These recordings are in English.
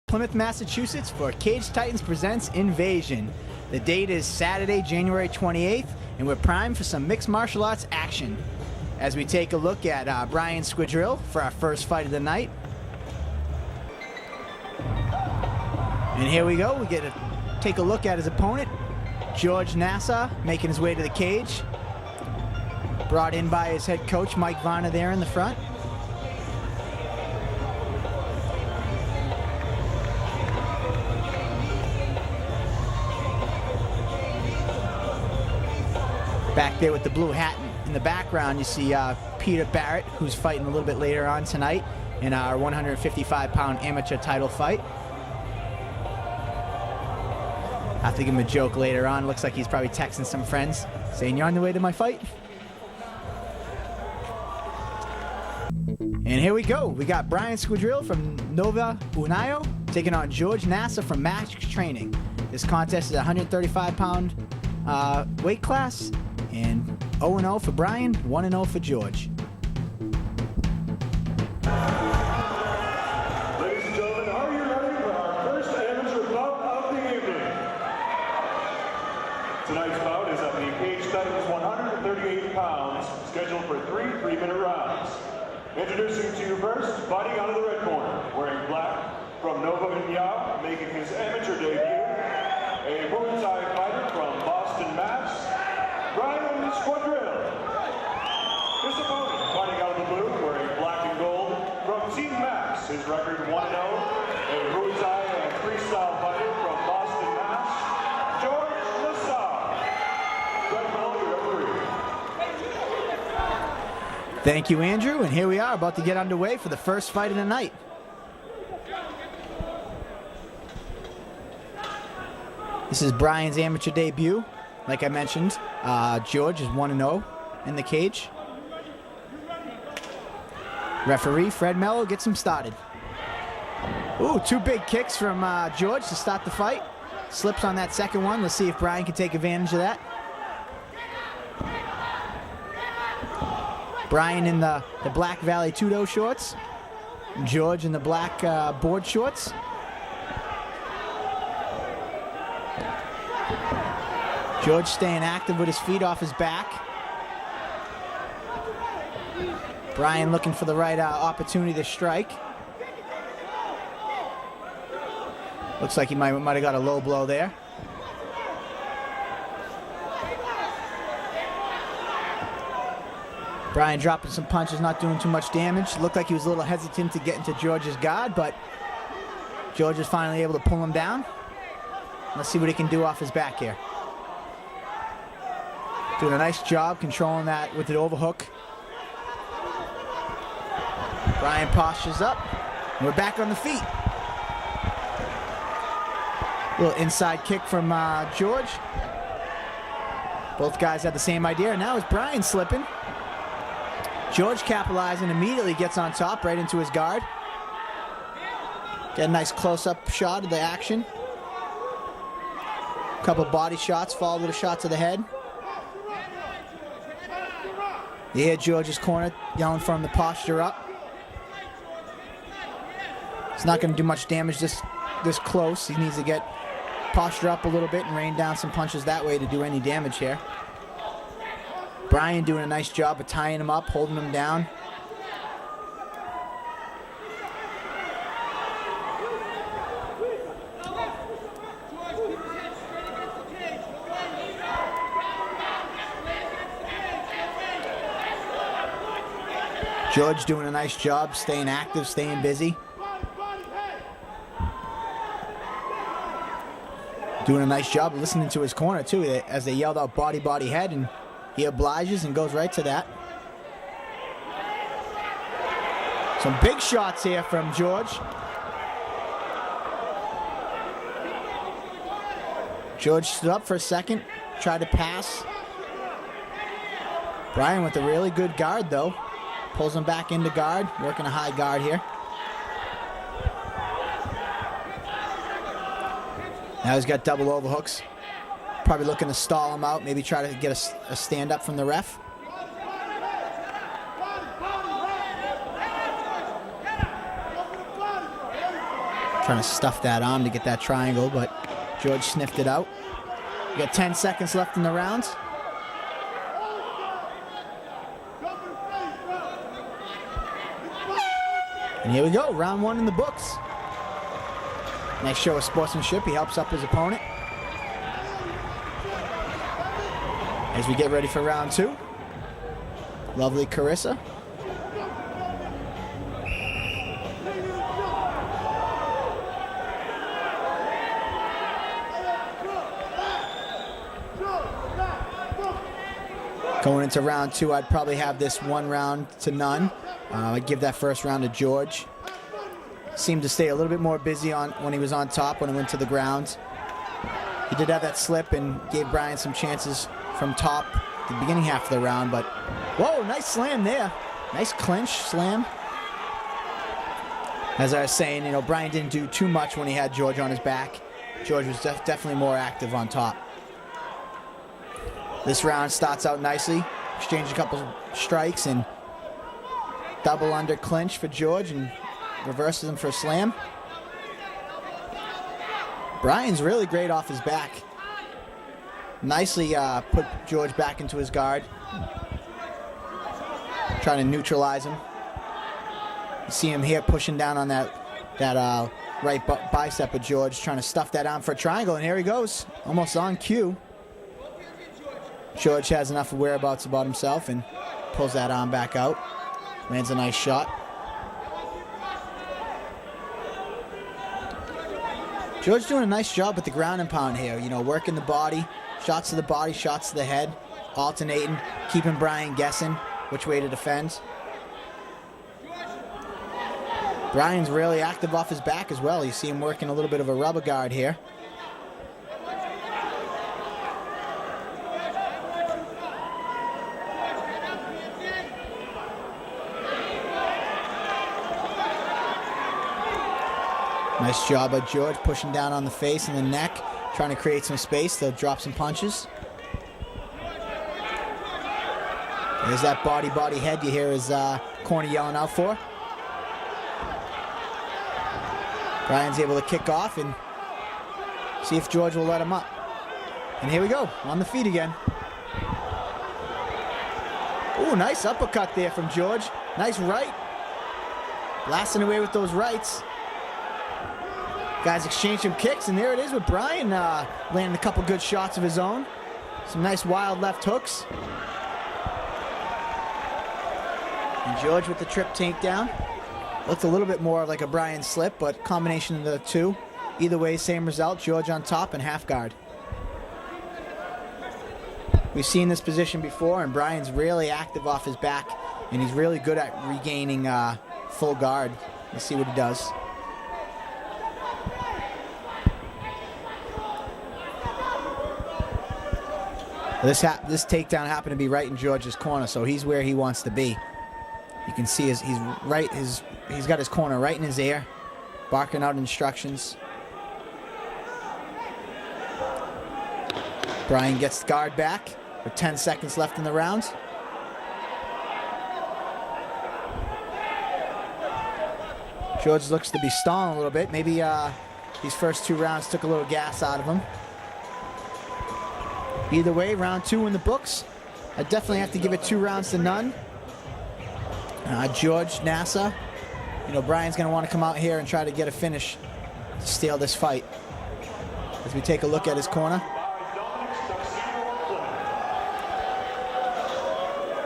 Plymouth, Massachusetts for Cage Titans Presents Invasion. The date is Saturday, January 28th, and we're primed for some mixed martial arts action as we take a look at Brian Squadrille for our first fight of the night. And here we go. We get to take a look at his opponent, George Nassau, making his way to the cage. Brought in by his head coach, Mike Varner, there in the front. Back there with the blue hat in the background, you see Peter Barrett, who's fighting a little bit later on tonight in our 155-pound amateur title fight. I have to give him a joke later on. Looks like he's probably texting some friends saying, "You're on the way to my fight?" And here we go. We got Brian Squadrille from Nova Uniao taking on George Nassau from Max Training. This contest is a 135-pound weight class. And 0-0 for Brian, 1-0 for George. Ladies and gentlemen, are you ready for our first amateur bout of the evening? Tonight's bout is at the Cage Titans 138 pounds, scheduled for 3 3-minute rounds. Introducing to you first, fighting out of the red corner, wearing black from Nova Uniao, making his amateur debut, a Muay Thai fighter from Boston, Mass., Brian Squadrille. His opponent, fighting out of the blue, wearing black and gold, from Team Max, his record 1-0, a Muay Thai and freestyle fighter from Boston, Mass., George Nassau. Greg Miller, your referee. Thank you, Andrew, and here we are about to get underway for the first fight of the night. This is Brian's amateur debut. Like I mentioned, George is 1-0 in the cage. Referee Fred Mello gets him started. Ooh, 2 big kicks from George to start the fight. Slips on that second one. Let's see if Brian can take advantage of that. Brian in the black Valley Tudo shorts. George in the black board shorts. George staying active with his feet off his back. Brian looking for the right opportunity to strike. Looks like he might have got a low blow there. Brian dropping some punches, not doing too much damage. Looked like he was a little hesitant to get into George's guard, but George is finally able to pull him down. Let's see what he can do off his back here. Doing a nice job controlling that with the overhook. Brian postures up. And we're back on the feet. Little inside kick from George. Both guys had the same idea. Now it's Brian slipping. George capitalizing, immediately gets on top right into his guard. Get a nice close-up shot of the action. A couple body shots followed with a shot to the head. You hear George's corner yelling for him to posture up. It's not going to do much damage this close. He needs to get posture up a little bit and rain down some punches that way to do any damage here. Brian doing a nice job of tying him up, holding him down. George doing a nice job, staying active, staying busy. Doing a nice job of listening to his corner, too, as they yelled out body, body, head, and he obliges and goes right to that. Some big shots here from George. George stood up for a second, tried to pass. Brian with a really good guard, though. Pulls him back into guard, working a high guard here. Now he's got double overhooks. Probably looking to stall him out, maybe try to get a stand up from the ref. Trying to stuff that arm to get that triangle, but George sniffed it out. We got 10 seconds left in the round. And here we go, round 1 in the books. Nice show of sportsmanship. He helps up his opponent. As we get ready for round 2. Lovely Carissa. Going into round 2, I'd probably have this 1-0. I'd give that first round to George. Seemed to stay a little bit more busy when he was on top, when he went to the ground. He did have that slip and gave Brian some chances from top at the beginning half of the round, but whoa, nice slam there. Nice clinch slam. As I was saying, you know, Brian didn't do too much when he had George on his back. George was definitely more active on top. This round starts out nicely. Exchange a couple strikes and double under clinch for George and reverses him for a slam. Brian's really great off his back. Nicely put George back into his guard. Trying to neutralize him. You see him here pushing down on that right bicep of George, trying to stuff that on for a triangle, and here he goes, almost on cue. George has enough whereabouts about himself and pulls that arm back out. Lands a nice shot. George doing a nice job with the ground and pound here, you know, working the body, shots to the body, shots to the head, alternating, keeping Brian guessing which way to defend. Brian's really active off his back as well. You see him working a little bit of a rubber guard here. Nice job by George pushing down on the face and the neck, trying to create some space. They'll drop some punches. There's that body head you hear his corner yelling out for. Brian's able to kick off and see if George will let him up. And here we go, on the feet again. Ooh, nice uppercut there from George. Nice right. Blasting away with those rights. Guys exchange some kicks, and there it is with Brian landing a couple good shots of his own. Some nice wild left hooks. And George with the trip takedown. Looked a little bit more like a Brian slip, but combination of the two. Either way, same result. George on top and half guard. We've seen this position before, and Brian's really active off his back, and he's really good at regaining full guard. Let's see what he does. This takedown happened to be right in George's corner, so he's where he wants to be. You can see he's got his corner right in his ear, barking out instructions. Brian gets the guard back with 10 seconds left in the round. George looks to be stalling a little bit. Maybe these first 2 rounds took a little gas out of him. Either way, round 2 in the books. I definitely have to give it 2-0. George Nasa, you know, Brian's going to want to come out here and try to get a finish to steal this fight. As we take a look at his corner.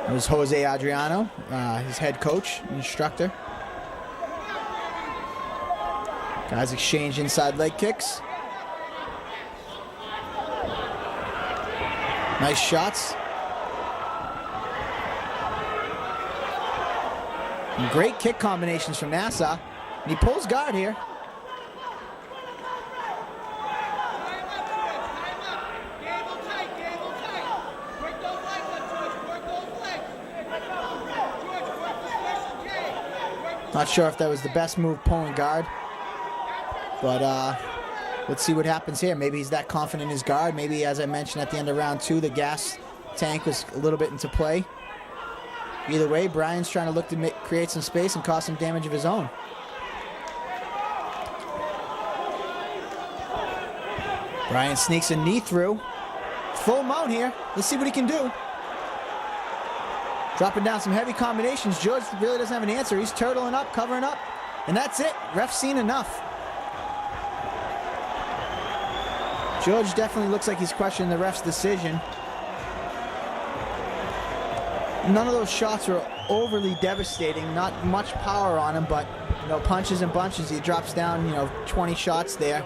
It was Jose Adriano, his head coach and instructor. Guys exchange inside leg kicks. Nice shots. And great kick combinations from Nassau. And he pulls guard here. Not sure if that was the best move, pulling guard. But let's see what happens here. Maybe he's that confident in his guard. Maybe, as I mentioned at the end of round 2, the gas tank was a little bit into play. Either way, Brian's trying to look to create some space and cause some damage of his own. Bryan sneaks a knee through. Full mount here. Let's see what he can do. Dropping down some heavy combinations. George really doesn't have an answer. He's turtling up, covering up. And that's it. Ref's seen enough. George definitely looks like he's questioning the ref's decision. None of those shots were overly devastating. Not much power on him, but, you know, punches and bunches. He drops down, you know, 20 shots there.